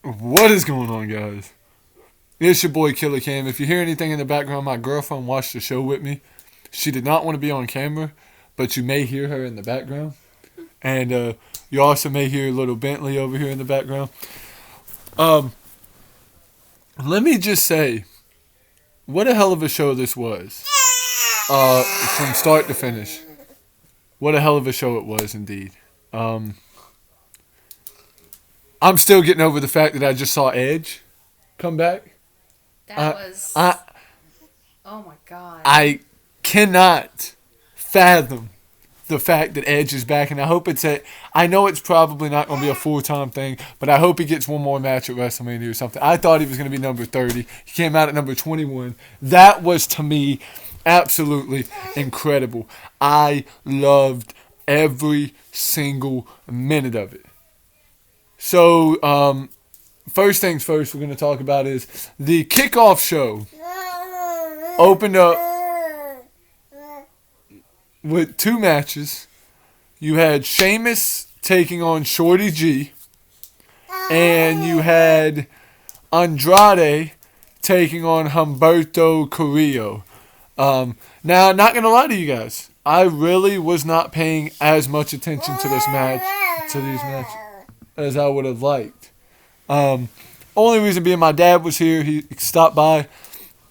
What is going on, guys? It's your boy Killer Cam. If you hear anything in the background, my girlfriend watched the show with me. She did not want to be on camera, but you may hear her in the background. And you also may hear little Bentley over here in the background. Um, Let me just say, what a hell of a show this was. From start to finish. What a hell of a show it was, indeed. I'm still getting over the fact that I just saw Edge come back. That was. Oh my god. I cannot fathom the fact that Edge is back, and I hope I know it's probably not going to be a full-time thing, but I hope he gets one more match at WrestleMania or something. I thought he was going to be number 30. He came out at number 21. That was, to me, absolutely incredible. I loved every single minute of it. So, first things first we're going to talk about is the kickoff show opened up with two matches. You had Sheamus taking on Shorty G, and you had Andrade taking on Humberto Carrillo. Now, not going to lie to you guys, I really was not paying as much attention to these matches, as I would have liked. Only reason being my dad was here. He stopped by,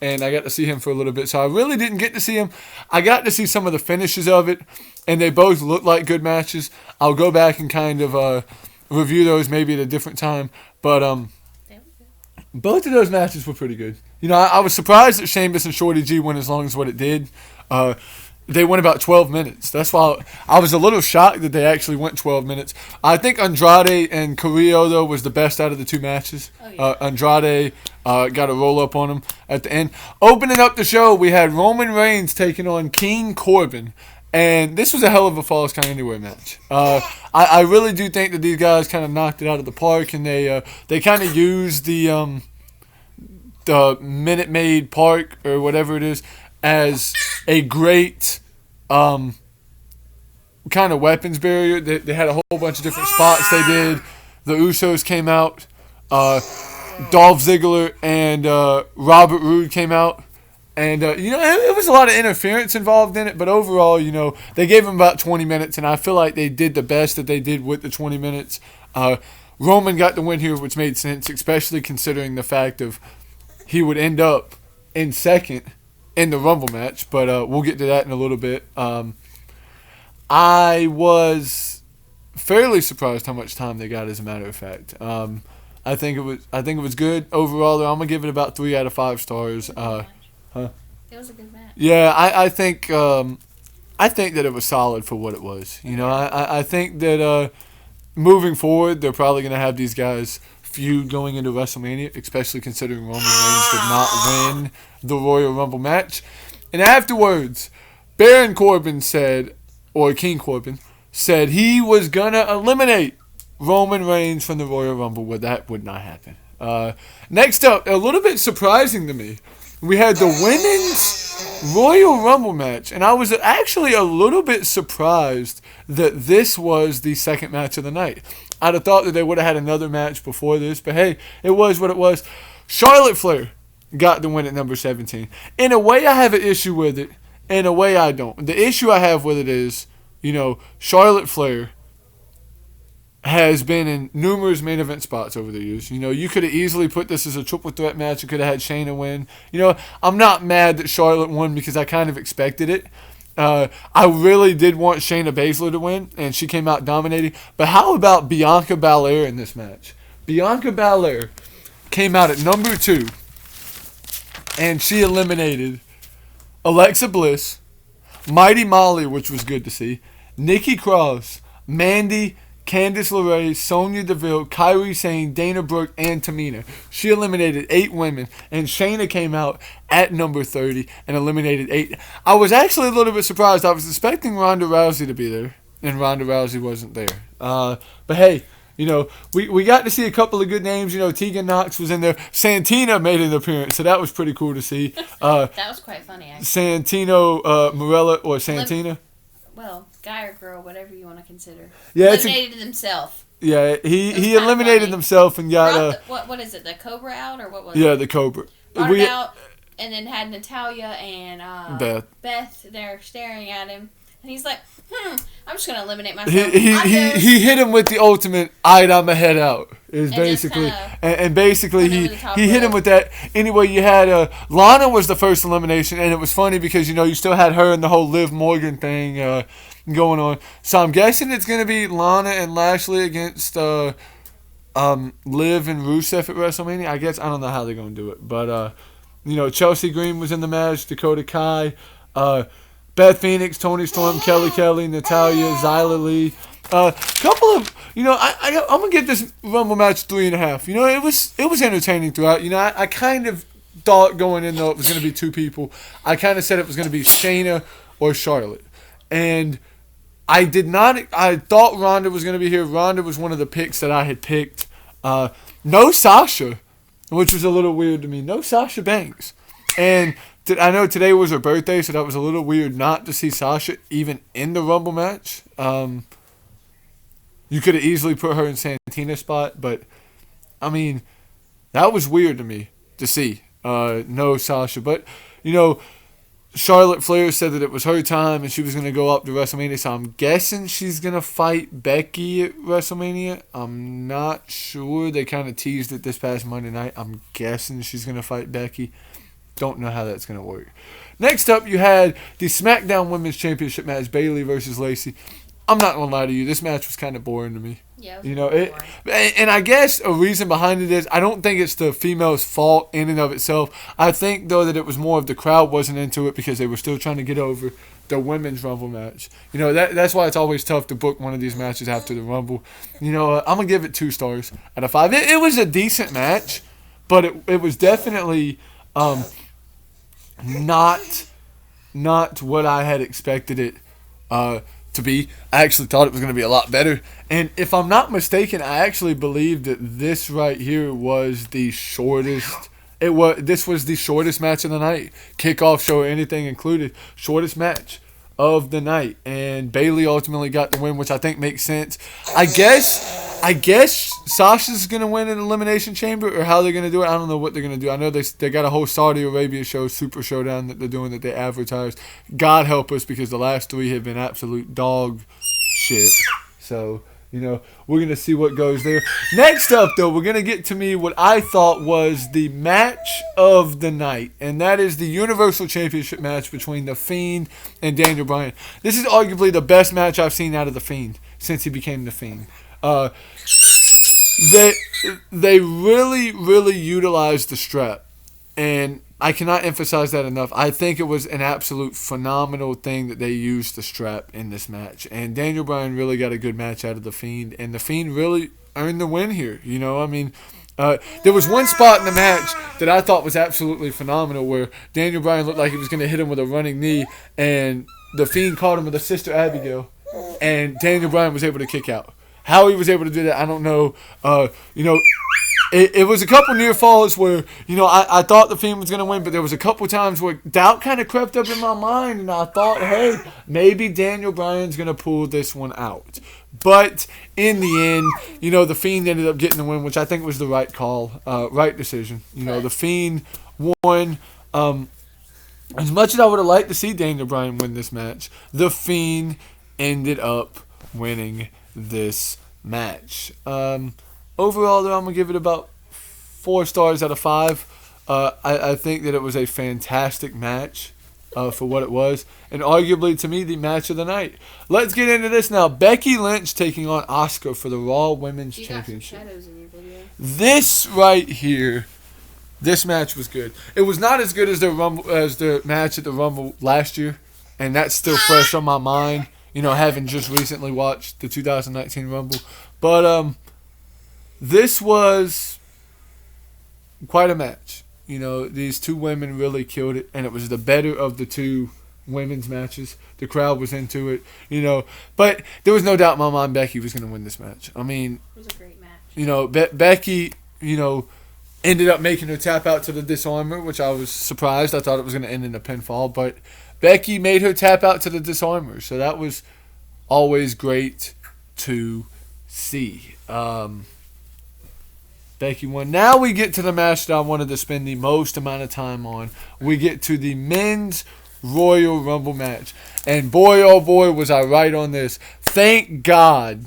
and I got to see him for a little bit. So I really didn't get to see him. I got to see some of the finishes of it, and they both looked like good matches. I'll go back and kind of review those maybe at a different time. But both of those matches were pretty good. You know, I was surprised that Sheamus and Shorty G went as long as what it did. They went about 12 minutes. That's why I was a little shocked that they actually went 12 minutes. I think Andrade and Carrillo, though, was the best out of the two matches. Oh, yeah. Andrade got a roll-up on him at the end. Opening up the show, we had Roman Reigns taking on King Corbin. And this was a hell of a Falls Count Anywhere match. I really do think that these guys kind of knocked it out of the park, and they kind of used the Minute Maid Park, or whatever it is, as a great kind of weapons barrier. They had a whole bunch of different spots they did. The Usos came out. Dolph Ziggler and Robert Roode came out. And, it was a lot of interference involved in it. But overall, they gave him about 20 minutes. And I feel like they did the best that they did with the 20 minutes. Roman got the win here, which made sense, especially considering the fact of he would end up in second in the Rumble match, but we'll get to that in a little bit. I was fairly surprised how much time they got, as a matter of fact. I think it was good overall. Though I'm gonna give it about 3 out of 5 stars. It was a good match. Yeah, I think that it was solid for what it was. I think that moving forward, they're probably gonna have these guys feud going into WrestleMania, especially considering Roman Reigns did not win the Royal Rumble match. And afterwards, King Corbin said he was going to eliminate Roman Reigns from the Royal Rumble. Well, that would not happen. Next up, a little bit surprising to me, we had the Women's Royal Rumble match. And I was actually a little bit surprised that this was the second match of the night. I'd have thought that they would have had another match before this, but hey, it was what it was. Charlotte Flair got the win at number 17. In a way, I have an issue with it. In a way, I don't. The issue I have with it is, Charlotte Flair has been in numerous main event spots over the years. You could have easily put this as a triple threat match. You could have had Shayna win. I'm not mad that Charlotte won because I kind of expected it. I really did want Shayna Baszler to win, and she came out dominating. But how about Bianca Belair in this match? Bianca Belair came out at number 2, and she eliminated Alexa Bliss, Mighty Molly, which was good to see, Nikki Cross, Mandy, Candice LeRae, Sonya Deville, Kairi Sane, Dana Brooke, and Tamina. She eliminated 8 women, and Shayna came out at number 30 and eliminated 8. I was actually a little bit surprised. I was expecting Ronda Rousey to be there, and Ronda Rousey wasn't there. But hey, we got to see a couple of good names. Tegan Knox was in there. Santina made an appearance, so that was pretty cool to see. That was quite funny, actually. Santino Marella, or Santina. Well, guy or girl, whatever you want to consider. Yeah, eliminated himself. Yeah, he kinda eliminated funny. himself and got what is it? The Cobra out or what was yeah, it? the Cobra. Brought it out and then had Natalia and Beth there staring at him. And he's like, I'm just going to eliminate myself. He hit him with the ultimate, alright, I'm a head out. Is basically, and basically he hit him with that. Anyway, you had Lana was the first elimination, and it was funny because you still had her and the whole Liv Morgan thing going on. So I'm guessing it's going to be Lana and Lashley against Liv and Rusev at WrestleMania. I don't know how they're going to do it, but Chelsea Green was in the match, Dakota Kai, Beth Phoenix, Toni Storm, Kelly, Natalia, Xyla Lee. Couple of, I'm going to give this Rumble match 3.5. It was entertaining throughout. I kind of thought going in, though, it was going to be two people. I kind of said it was going to be Shayna or Charlotte. And I thought Ronda was going to be here. Ronda was one of the picks that I had picked. No Sasha, which was a little weird to me. No Sasha Banks. And I know today was her birthday, so that was a little weird not to see Sasha even in the Rumble match. You could have easily put her in Santina's spot, but, that was weird to me to see. No Sasha. But, Charlotte Flair said that it was her time and she was going to go up to WrestleMania, so I'm guessing she's going to fight Becky at WrestleMania. I'm not sure. They kind of teased it this past Monday night. I'm guessing she's going to fight Becky. Don't know how that's going to work. Next up, you had the SmackDown Women's Championship match, Bayley versus Lacey. I'm not going to lie to you. This match was kind of boring to me. Yeah, and I guess a reason behind it is I don't think it's the female's fault in and of itself. I think, though, that it was more of the crowd wasn't into it because they were still trying to get over the women's Rumble match. That's why it's always tough to book one of these matches after the Rumble. I'm going to give it 2 stars out of 5. It was a decent match, but it was definitely not what I had expected it to be. I actually thought it was going to be a lot better. And if I'm not mistaken, I actually believe that this right here was the shortest. This was the shortest match of the night. Kickoff show, anything included. Shortest match of the night. And Bayley ultimately got the win, which I think makes sense. I guess Sasha's going to win an Elimination Chamber, or how they're going to do it. I don't know what they're going to do. I know they got a whole Saudi Arabia show, Super Showdown, that they're doing that they advertised. God help us, because the last 3 have been absolute dog shit. So, we're going to see what goes there. Next up, though, we're going to get to me what I thought was the match of the night, and that is the Universal Championship match between The Fiend and Daniel Bryan. This is arguably the best match I've seen out of The Fiend since he became The Fiend. They really, really utilized the strap, and I cannot emphasize that enough. I think it was an absolute phenomenal thing that they used the strap in this match, and Daniel Bryan really got a good match out of The Fiend, and The Fiend really earned the win here. There was one spot in the match that I thought was absolutely phenomenal where Daniel Bryan looked like he was going to hit him with a running knee, and The Fiend caught him with a Sister Abigail, and Daniel Bryan was able to kick out. How he was able to do that, I don't know. It was a couple near falls where, I thought The Fiend was going to win, but there was a couple times where doubt kind of crept up in my mind, and I thought, hey, maybe Daniel Bryan's going to pull this one out. But in the end, The Fiend ended up getting the win, which I think was the right call, right decision. The Fiend won. As much as I would have liked to see Daniel Bryan win this match, The Fiend ended up winning this match. Overall, though, I'm going to give it about 4 stars out of 5. I think that it was a fantastic match for what it was, and arguably, to me, the match of the night. Let's get into this now. Becky Lynch taking on Asuka for the Raw Women's Championship. Shadows in your video. This right here, this match was good. It was not as good as the match at the Rumble last year, and that's still fresh on my mind, having just recently watched the 2019 Rumble. But this was quite a match. These 2 women really killed it, and it was the better of the 2 women's matches. The crowd was into it, But there was no doubt in my mind Becky was going to win this match. It was a great match. Becky, ended up making her tap out to the disarmer, which I was surprised. I thought it was going to end in a pinfall, but Becky made her tap out to the disarmer, so that was always great to see. Becky won. Now we get to the match that I wanted to spend the most amount of time on. We get to the men's Royal Rumble match. And boy, oh boy, was I right on this. Thank God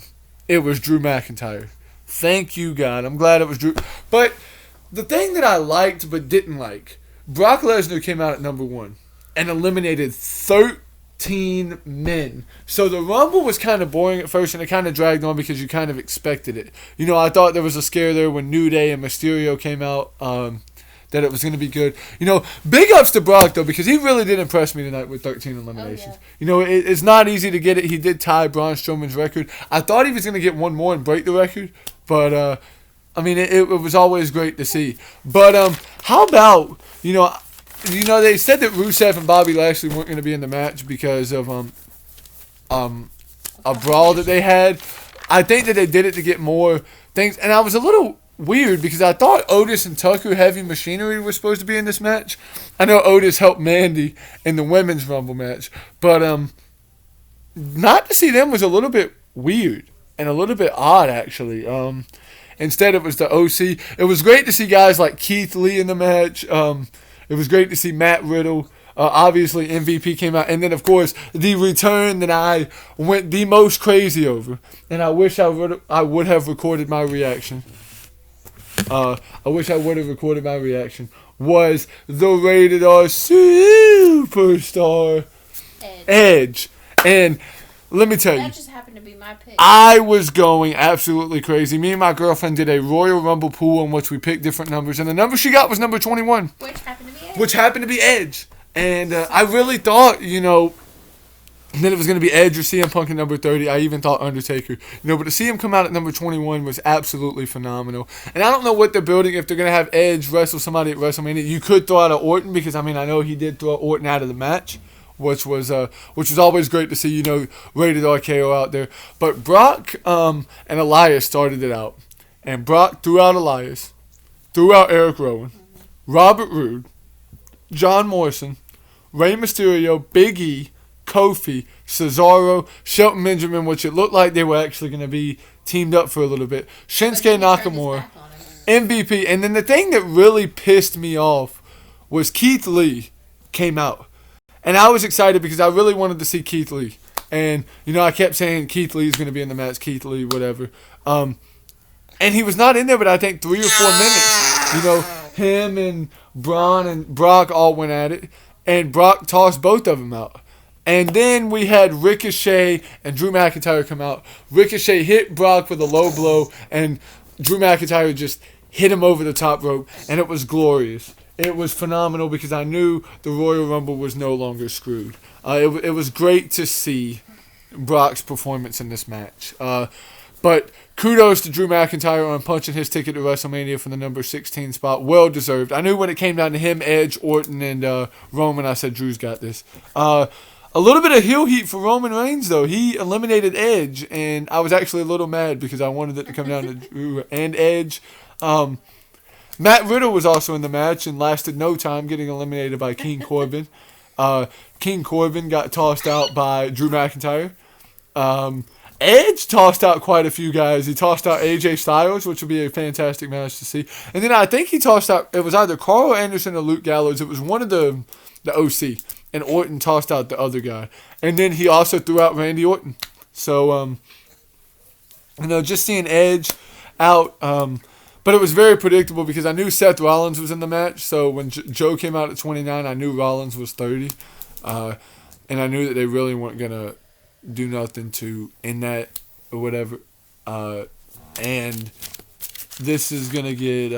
it was Drew McIntyre. Thank you, God. I'm glad it was Drew. But the thing that I liked but didn't like, Brock Lesnar came out at number 1 and eliminated 13 men. So the Rumble was kind of boring at first, and it kind of dragged on because you kind of expected it. You know, I thought there was a scare there when New Day and Mysterio came out, that it was going to be good. You know, big ups to Brock, though, because he really did impress me tonight with 13 eliminations. Oh, yeah. You know, it's not easy to get it. He did tie Braun Strowman's record. I thought he was going to get one more and break the record, but, I mean, it was always great to see. But how about, you know, they said that Rusev and Bobby Lashley weren't going to be in the match because of a brawl that they had. I think that they did it to get more things, and I was a little weird because I thought Otis and Tucker Heavy Machinery were supposed to be in this match. I know Otis helped Mandy in the women's Rumble match, but not to see them was a little bit weird and a little bit odd, actually. Instead, it was the OC. It was great to see guys like Keith Lee in the match. It was great to see Matt Riddle. Obviously, MVP came out. And then, of course, the return that I went the most crazy over. And I wish I would have recorded my reaction. Was the Rated R Superstar Edge. And let me tell you. That just happened to be my pick. I was going absolutely crazy. Me and my girlfriend did a Royal Rumble pool in which we picked different numbers. And the number she got was number 21. Which happened to be Edge. And I really thought, you know, that it was going to be Edge or CM Punk at number 30. I even thought Undertaker. You know, but to see him come out at number 21 was absolutely phenomenal. And I don't know what they're building. If they're going to have Edge wrestle somebody at WrestleMania, you could throw out a Orton because, I mean, I know he did throw Orton out of the match, which was always great to see, you know, Rated RKO out there. But Brock and Elias started it out. And Brock threw out Elias, threw out Eric Rowan, Robert Roode, John Morrison, Rey Mysterio, Big E, Kofi, Cesaro, Shelton Benjamin, which it looked like they were actually going to be teamed up for a little bit, Shinsuke Nakamura, MVP. And then the thing that really pissed me off was Keith Lee came out. And I was excited because I really wanted to see Keith Lee. And, you know, I kept saying Keith Lee's going to be in the match, Keith Lee, whatever. And he was not in there, but I think 3 or 4 minutes. You know, him and Braun and Brock all went at it. And Brock tossed both of them out. And then we had Ricochet and Drew McIntyre come out. Ricochet hit Brock with a low blow, and Drew McIntyre just hit him over the top rope, and it was glorious. It was phenomenal because I knew the Royal Rumble was no longer screwed. It was great to see Brock's performance in this match. But kudos to Drew McIntyre on punching his ticket to WrestleMania for the number 16 spot. Well deserved. I knew when it came down to him, Edge, Orton, and Roman, I said Drew's got this. A little bit of heel heat for Roman Reigns, though. He eliminated Edge, and I was actually a little mad because I wanted it to come down to Drew and Edge. Matt Riddle was also in the match and lasted no time, getting eliminated by King Corbin. King Corbin got tossed out by Drew McIntyre. Edge tossed out quite a few guys. He tossed out AJ Styles, which would be a fantastic match to see. And then I think he tossed out, it was either Carl Anderson or Luke Gallows. It was one of the OC. And Orton tossed out the other guy. And then he also threw out Randy Orton. So, you know, just seeing Edge out. But it was very predictable because I knew Seth Rollins was in the match. So when Joe came out at 29, I knew Rollins was 30. And I knew that they really weren't going to do nothing to end that or whatever. And this is going to get,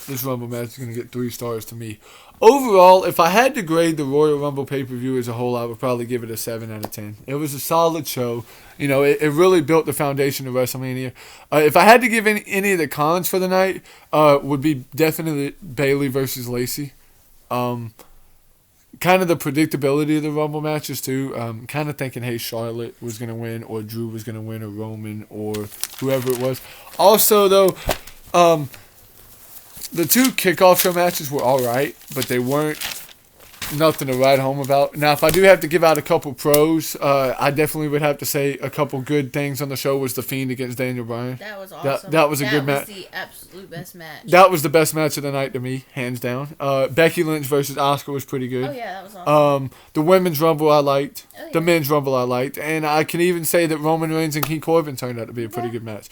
this Rumble match is going to get 3 stars to me. Overall, if I had to grade the Royal Rumble pay-per-view as a whole, I would probably give it a 7 out of 10. It was a solid show. You know, it really built the foundation of WrestleMania. If I had to give any of the cons for the night, would be definitely Bayley versus Lacey. Kind of the predictability of the Rumble matches, too. Kind of thinking, hey, Charlotte was going to win, or Drew was going to win, or Roman, or whoever it was. Also, though, the 2 kickoff show matches were all right, but they weren't nothing to write home about. Now, if I do have to give out a couple pros, I definitely would have to say a couple good things on the show was the Fiend against Daniel Bryan. That was awesome. That was a good match. That was the absolute best match. That was the best match of the night to me, hands down. Becky Lynch versus Asuka was pretty good. Oh, yeah, that was awesome. The women's rumble I liked. Oh, yeah. The men's rumble I liked. And I can even say that Roman Reigns and King Corbin turned out to be a pretty good match.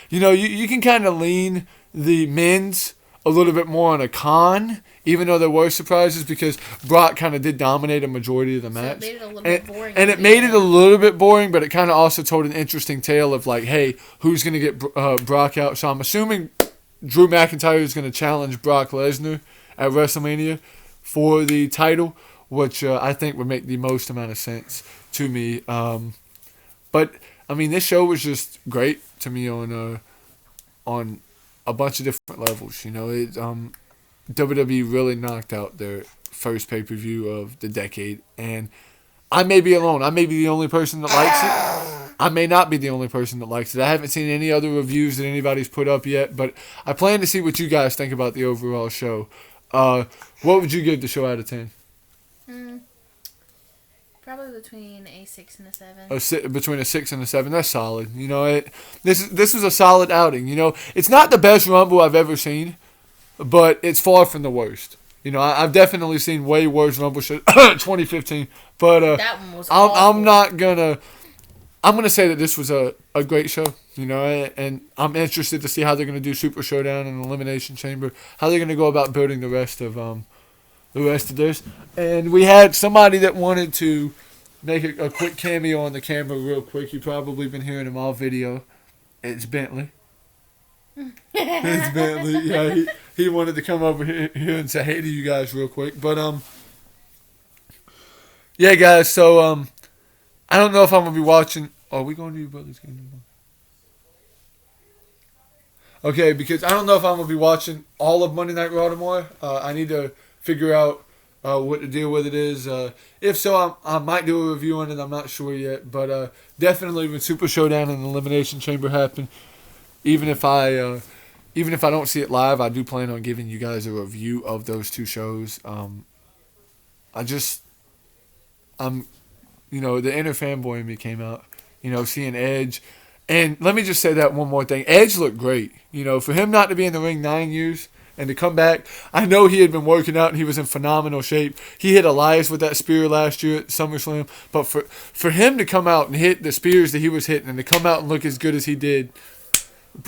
You can kind of lean the men's a little bit more on a con, even though there were surprises, because Brock kind of did dominate a majority of the match. So it made it a little bit boring. And it made it a little bit boring, but it kind of also told an interesting tale of, like, hey, who's going to get Brock out? So I'm assuming Drew McIntyre is going to challenge Brock Lesnar at WrestleMania for the title, which I think would make the most amount of sense to me. But, I mean, this show was just great to me on a bunch of different levels. WWE really knocked out their first pay-per-view of the decade, and I may be alone. I may be the only person that likes it. I may not be the only person that likes it. I haven't seen any other reviews that anybody's put up yet, but I plan to see what you guys think about the overall show. What would you give the show out of 10? Probably between a 6 and a 7. Between a 6 and a 7, that's solid. This was a solid outing. It's not the best Rumble I've ever seen, but it's far from the worst. I've definitely seen way worse Rumble shows. 2015, but that one was awful. I'm gonna say that this was a great show. And I'm interested to see how they're gonna do Super Showdown and Elimination Chamber. How they're gonna go about building the rest of this. And we had somebody that wanted to make a quick cameo on the camera real quick. You've probably been hearing him all video. It's Bentley. It's Bentley. Yeah, he wanted to come over here and say hey to you guys real quick. But yeah, guys. So I don't know if I'm gonna be watching. Are we going to your brother's game tomorrow? Okay, because I don't know if I'm gonna be watching all of Monday Night Raw tomorrow. I need to figure out what the deal with it is. If so, I might do a review on it. I'm not sure yet. But definitely when Super Showdown and Elimination Chamber happen, even if I don't see it live, I do plan on giving you guys a review of those two shows. The inner fanboy in me came out, seeing Edge. And let me just say that one more thing. Edge looked great. For him not to be in the ring 9 years and to come back, I know he had been working out and he was in phenomenal shape. He hit Elias with that spear last year at SummerSlam. But for him to come out and hit the spears that he was hitting and to come out and look as good as he did,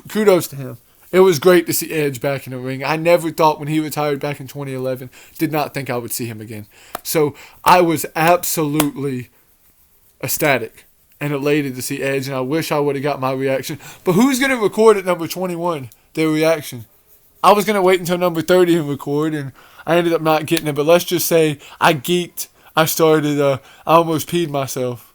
kudos to him. It was great to see Edge back in the ring. I never thought when he retired back in 2011, did not think I would see him again. So I was absolutely ecstatic and elated to see Edge, and I wish I would have got my reaction. But who's going to record at number 21, their reaction? I was going to wait until number 30 and record, and I ended up not getting it. But let's just say I geeked. I almost peed myself,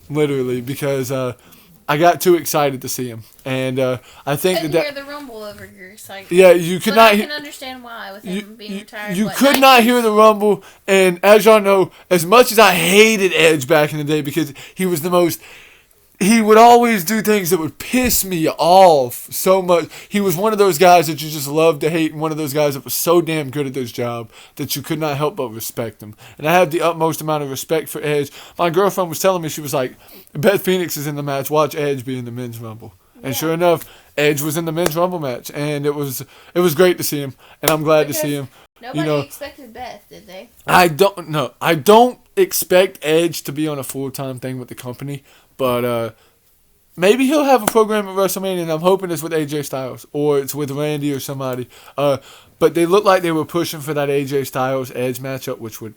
literally, because I got too excited to see him. And I think that hear the rumble over your excitement. Yeah, you could not. I can understand why with him being retired. You could not hear the rumble, and as y'all know, as much as I hated Edge back in the day because he was the most. He would always do things that would piss me off so much. He was one of those guys that you just loved to hate, and one of those guys that was so damn good at his job that you could not help but respect him. And I have the utmost amount of respect for Edge. My girlfriend was telling me, she was like, Beth Phoenix is in the match, watch Edge be in the men's rumble. Yeah. And sure enough, Edge was in the men's rumble match, and it was great to see him, and I'm glad to see him. Nobody expected Beth, did they? I don't expect Edge to be on a full-time thing with the company. But maybe he'll have a program at WrestleMania, and I'm hoping it's with AJ Styles or it's with Randy or somebody. But they look like they were pushing for that AJ Styles Edge matchup, which would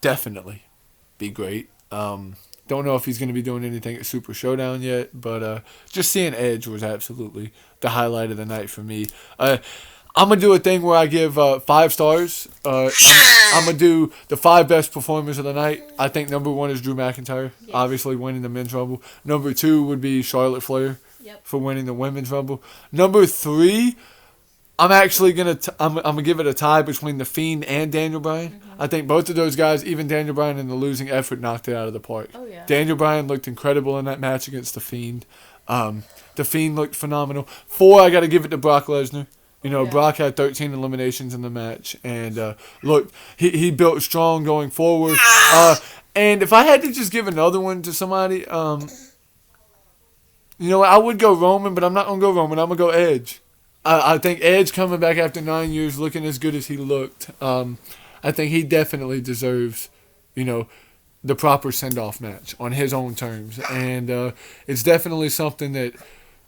definitely be great. Don't know if he's going to be doing anything at Super Showdown yet, but just seeing Edge was absolutely the highlight of the night for me. I'm going to do a thing where I give 5 stars. I'm going to do the 5 best performers of the night. I think number 1 is Drew McIntyre, yes, obviously winning the men's rumble. Number 2 would be Charlotte Flair, yep, for winning the women's rumble. Number 3, I'm actually going to give it a tie between The Fiend and Daniel Bryan. Mm-hmm. I think both of those guys, even Daniel Bryan in the losing effort, knocked it out of the park. Oh, yeah. Daniel Bryan looked incredible in that match against The Fiend. The Fiend looked phenomenal. 4, I got to give it to Brock Lesnar. You know, Yeah. Brock had 13 eliminations in the match, and look, he built strong going forward. And if I had to just give another one to somebody, you know, I would go Roman, but I'm not gonna go Roman. I'm gonna go Edge. I think Edge coming back after 9 years, looking as good as he looked. I think he definitely deserves, you know, the proper send-off match on his own terms, and it's definitely something that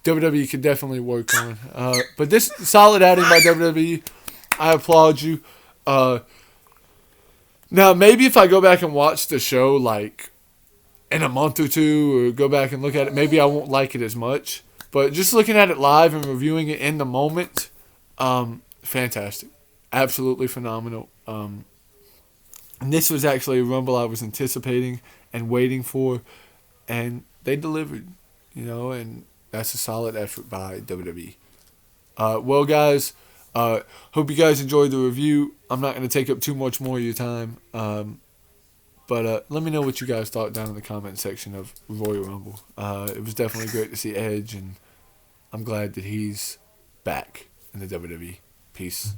WWE could definitely work on. But this solid outing by WWE, I applaud you. Now, maybe if I go back and watch the show, like, in a month or two, or go back and look at it, maybe I won't like it as much. But just looking at it live and reviewing it in the moment, fantastic. Absolutely phenomenal. And this was actually a Rumble I was anticipating and waiting for, and they delivered, you know, and that's a solid effort by WWE. Well, guys, hope you guys enjoyed the review. I'm not going to take up too much more of your time, but let me know what you guys thought down in the comment section of Royal Rumble. It was definitely great to see Edge, and I'm glad that he's back in the WWE. Peace.